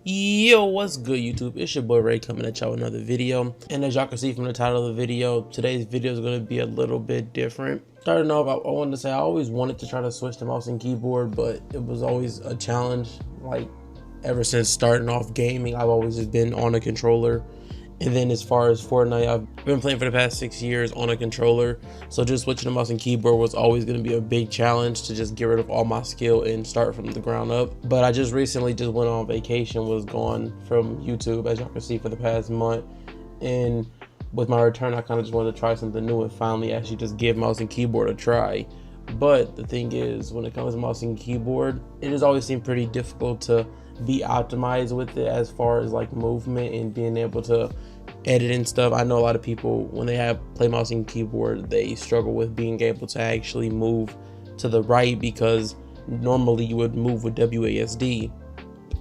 Yo, what's good YouTube? It's your boy Ray coming at y'all with another video. And as y'all can see from the title of the video, today's video is going to be a little bit different. Starting off, I wanted to say I always wanted to try to switch to mouse and keyboard, but it was always a challenge. Like ever since starting off gaming, I've always just been on a controller. And then as far as Fortnite, I've been playing for the past 6 years on a controller. So just switching to mouse and keyboard was always going to be a big challenge to just get rid of all my skill and start from the ground up. But I just recently just went on vacation, was gone from YouTube, as y'all can see, for the past month. And with my return, I kind of just wanted to try something new and finally actually just give mouse and keyboard a try. But the thing is, when it comes to mouse and keyboard, it has always seemed pretty difficult to be optimized with it as far as like movement and being able to edit and stuff. I know a lot of people, when they play mouse and keyboard, they struggle with being able to actually move to the right, because normally you would move with WASD,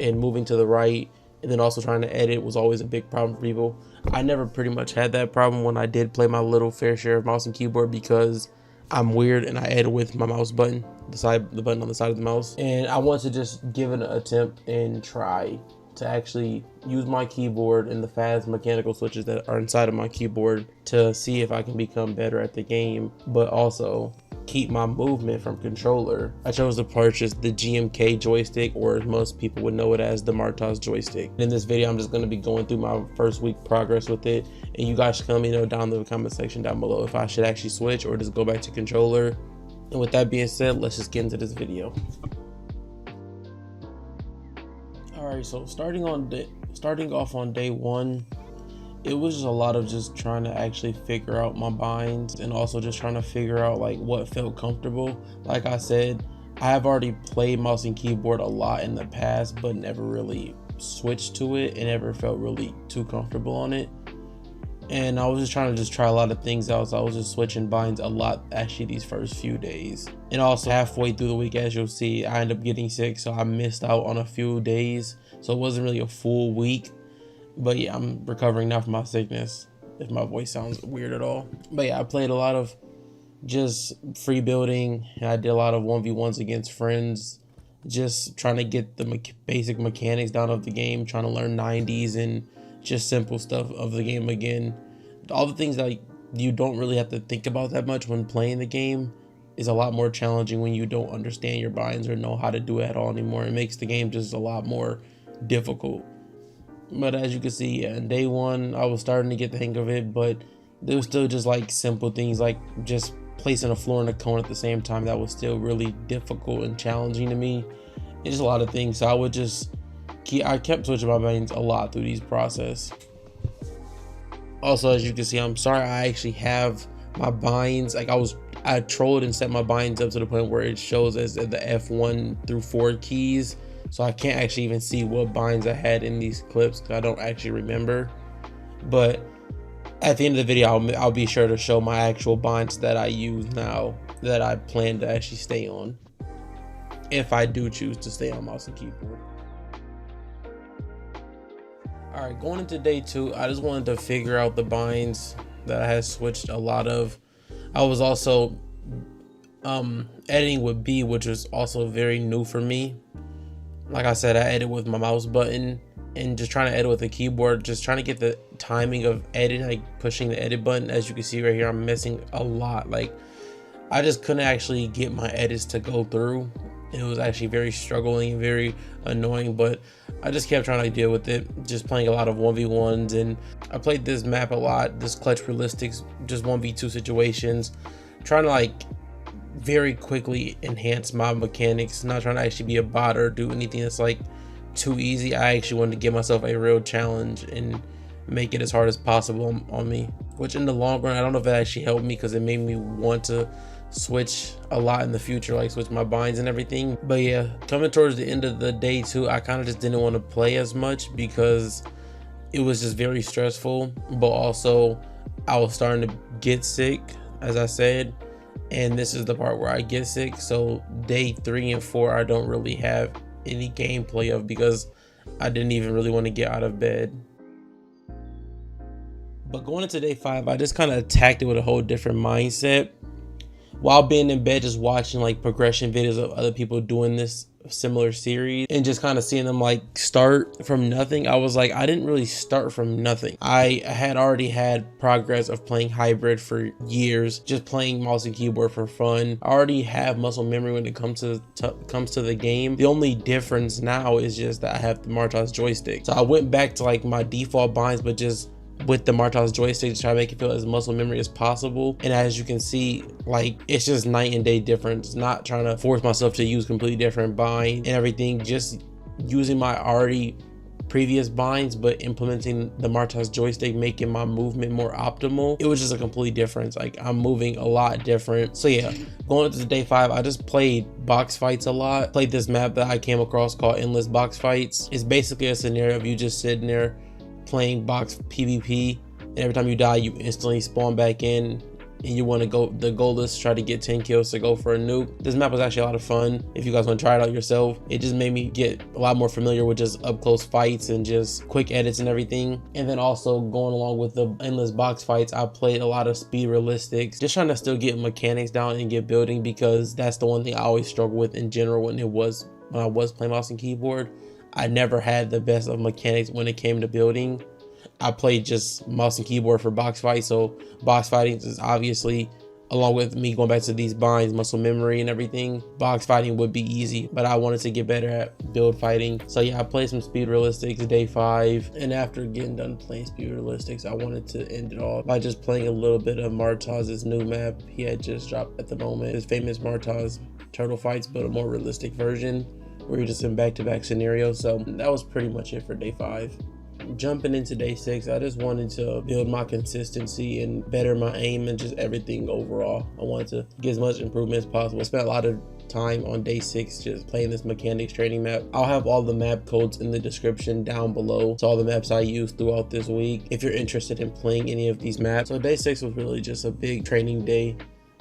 and moving to the right and then also trying to edit was always a big problem for people. I never pretty much had that problem when I did play my little fair share of mouse and keyboard, because I'm weird and I edit with my mouse button, the button on the side of the mouse. And I want to just give it an attempt and try to actually use my keyboard and the fast mechanical switches that are inside of my keyboard to see if I can become better at the game, but also keep my movement from controller. I chose to purchase the GMK joystick, or as most people would know it as, the Martoz joystick. In this video, I'm just going to be going through my first week progress with it, and you guys should let me know down in the comment section down below if I should actually switch or just go back to controller. And with that being said, let's just get into this video. Alright, so starting off on day one, it was just a lot of just trying to actually figure out my binds, and also just trying to figure out like what felt comfortable. Like I said, I have already played mouse and keyboard a lot in the past, but never really switched to it and never felt really too comfortable on it. And I was just trying to try a lot of things out, so I was just switching binds a lot actually these first few days. And also halfway through the week, as you'll see, I ended up getting sick, so I missed out on a few days, so it wasn't really a full week. But yeah, I'm recovering now from my sickness, if my voice sounds weird at all. But yeah, I played a lot of just free building, and I did a lot of 1v1s against friends, just trying to get the basic mechanics down of the game, trying to learn 90s and just simple stuff of the game again. All the things that you don't really have to think about that much when playing the game is a lot more challenging when you don't understand your binds or know how to do it at all anymore. It makes the game just a lot more difficult. But as you can see, yeah, in day one, I was starting to get the hang of it, but there was still just like simple things like just placing a floor and a cone at the same time that was still really difficult and challenging to me. And just a lot of things. So I kept switching my binds a lot through these process. Also, as you can see, I'm sorry, I actually have my binds, like I trolled and set my binds up to the point where it shows as the F1 through 4 keys. So I can't actually even see what binds I had in these clips, because I don't actually remember. But at the end of the video, I'll be sure to show my actual binds that I use now, that I plan to actually stay on, if I do choose to stay on mouse and keyboard. Alright, going into day two, I just wanted to figure out the binds that I had switched a lot of. I was also editing with B, which was also very new for me. Like I said, I edit with my mouse button, and just trying to edit with the keyboard, just trying to get the timing of editing, like pushing the edit button. As you can see right here, I'm missing a lot. Like I just couldn't actually get my edits to go through. It was actually very struggling and very annoying, but I just kept trying to deal with it, just playing a lot of 1v1s. And I played this map a lot, this clutch realistics, just 1v2 situations, trying to like very quickly enhance my mechanics, not trying to actually be a bot or do anything that's like too easy. I actually wanted to give myself a real challenge and make it as hard as possible on me, which in the long run, I don't know if it actually helped me, because it made me want to switch a lot in the future, like switch my binds and everything. But yeah, coming towards the end of the day too, I kind of just didn't want to play as much because it was just very stressful, but also I was starting to get sick, as I said. And this is the part where I get sick. So day 3 and 4, I don't really have any gameplay of, because I didn't even really want to get out of bed. But going into day 5, I just kind of attacked it with a whole different mindset. While being in bed, just watching like progression videos of other people doing this similar series, and just kind of seeing them like start from nothing, I was like, I didn't really start from nothing. I had already had progress of playing hybrid for years, just playing mouse and keyboard for fun. I already have muscle memory when it comes to the game. The only difference now is just that I have the Martoz joystick. So I went back to like my default binds, but just with the Martoz joystick to try to make it feel as muscle memory as possible. And as you can see, like, it's just night and day difference. Not trying to force myself to use completely different bind and everything, just using my already previous binds but implementing the Martoz joystick, making my movement more optimal. It was just a complete difference. Like, I'm moving a lot different. So yeah, going into day 5, I just played box fights a lot. Played this map that I came across called Endless Box Fights. It's basically a scenario of you just sitting there playing box PvP, and every time you die you instantly spawn back in, and you want to go, the goal is to try to get 10 kills to go for a nuke. This map was actually a lot of fun. If you guys want to try it out yourself, it just made me get a lot more familiar with just up close fights and just quick edits and everything. And then also going along with the endless box fights, I played a lot of speed realistics, just trying to still get mechanics down and get building, because that's the one thing I always struggle with in general when I was playing mouse and keyboard. I never had the best of mechanics when it came to building. I played just mouse and keyboard for box fights, so box fighting is obviously, along with me going back to these binds, muscle memory and everything, box fighting would be easy, but I wanted to get better at build fighting. So yeah, I played some speed realistics day 5, and after getting done playing speed realistics, I wanted to end it off by just playing a little bit of Martoz's new map he had just dropped at the moment, his famous Martoz turtle fights, but a more realistic version where you're just in back-to-back scenarios. So that was pretty much it for day 5. Jumping into day 6, I just wanted to build my consistency and better my aim and just everything overall. I wanted to get as much improvement as possible. I spent a lot of time on day 6 just playing this mechanics training map. I'll have all the map codes in the description down below. It's all the maps I used throughout this week if you're interested in playing any of these maps. So day 6 was really just a big training day,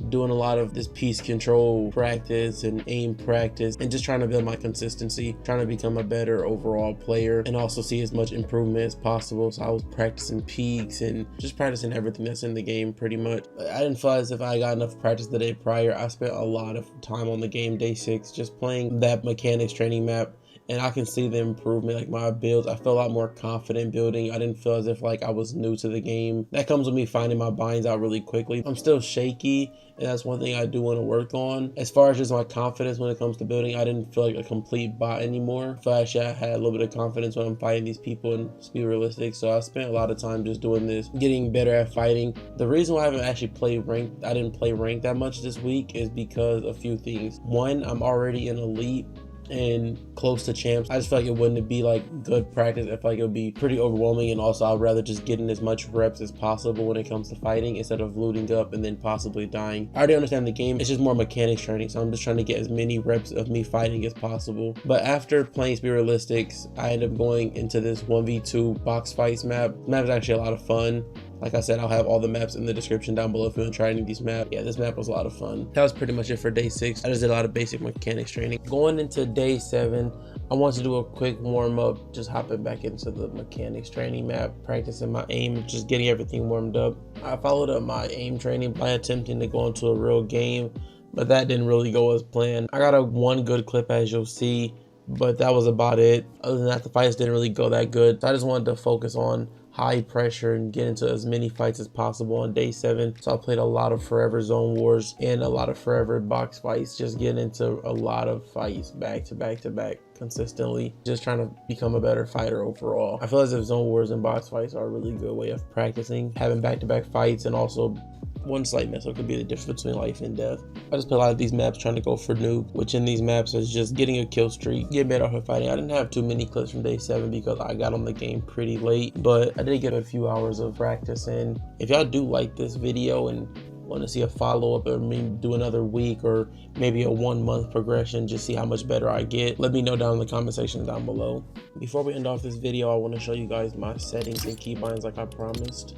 doing a lot of this piece control practice and aim practice, and just trying to build my consistency, trying to become a better overall player and also see as much improvement as possible. So I was practicing peaks and just practicing everything that's in the game pretty much. I didn't feel as if I got enough practice the day prior. I spent a lot of time on the game day 6 just playing that mechanics training map, and I can see the improvement. Like, my builds, I feel a lot more confident building. I didn't feel as if like I was new to the game. That comes with me finding my binds out really quickly. I'm still shaky, and that's one thing I do want to work on. As far as just my confidence when it comes to building, I didn't feel like a complete bot anymore. So actually I had a little bit of confidence when I'm fighting these people in speed realistic. So I spent a lot of time just doing this, getting better at fighting. The reason why I haven't actually played ranked, I didn't play ranked that much this week, is because of a few things. One, I'm already in elite and close to champs. I just feel like it wouldn't be like good practice. I feel like it would be pretty overwhelming, and also I'd rather just get in as much reps as possible when it comes to fighting instead of looting up and then possibly dying. I already understand the game, it's just more mechanics training, so I'm just trying to get as many reps of me fighting as possible. But after playing speed realistics, I ended up going into this 1v2 box fights map. The map is actually a lot of fun. Like I said, I'll have all the maps in the description down below if you want to try any of these maps. Yeah, this map was a lot of fun. That was pretty much it for day 6. I just did a lot of basic mechanics training. Going into day 7, I wanted to do a quick warm up, just hopping back into the mechanics training map, practicing my aim, just getting everything warmed up. I followed up my aim training by attempting to go into a real game, but that didn't really go as planned. I got one good clip, as you'll see, but that was about it. Other than that, the fights didn't really go that good. So I just wanted to focus on high pressure and get into as many fights as possible on day 7. So I played a lot of forever zone wars and a lot of forever box fights, just getting into a lot of fights back to back to back consistently, just trying to become a better fighter overall. I feel as if zone wars and box fights are a really good way of practicing, having back-to-back fights, and also one slight mess up could be the difference between life and death. I just play a lot of these maps trying to go for nuke, which in these maps is just getting a kill streak, get better at fighting. I didn't have too many clips from day 7 because I got on the game pretty late, but I did get a few hours of practice in. If y'all do like this video and want to see a follow-up, or maybe do another week or maybe a 1-month progression, just see how much better I get, let me know down in the comment section down below. Before we end off this video, I want to show you guys my settings and keybinds like I promised.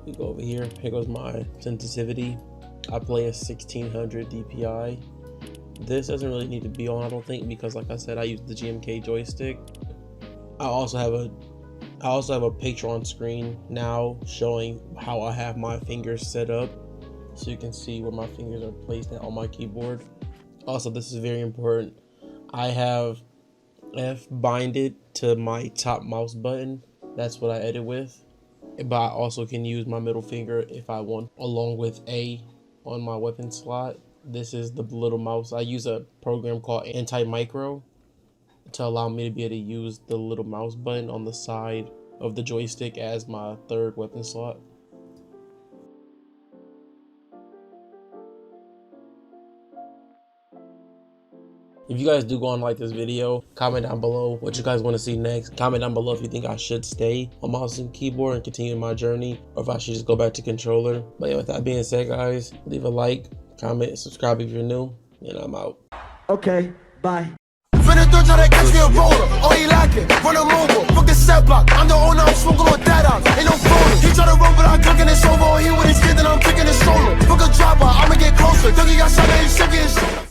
We go over here. Here goes my sensitivity. I play a 1600 DPI. This doesn't really need to be on, I don't think, because like I said, I use the GMK joystick. I also have a picture on screen now showing how I have my fingers set up, so you can see where my fingers are placed on my keyboard. Also, this is very important. I have F binded to my top mouse button. That's what I edit with. But I also can use my middle finger if I want, along with A on my weapon slot. This is the little mouse. I use a program called Anti-Micro to allow me to be able to use the little mouse button on the side of the joystick as my third weapon slot. If you guys do go and like this video, comment down below what you guys want to see next. Comment down below if you think I should stay on mouse and keyboard and continue my journey, or if I should just go back to controller. But yeah, with that being said, guys, leave a like, comment, subscribe if you're new, and I'm out. Okay, bye. Finna do try to catch me a roller. Oh, he like it. Run him over. Fucking set block. I'm the owner. I'm smoking on that out. Ain't no phony. He try to run, but I'm cooking this over. He with his kid, then I'm picking his shoulder. Book a dropper. I'ma get closer. Dougie got shot at his second.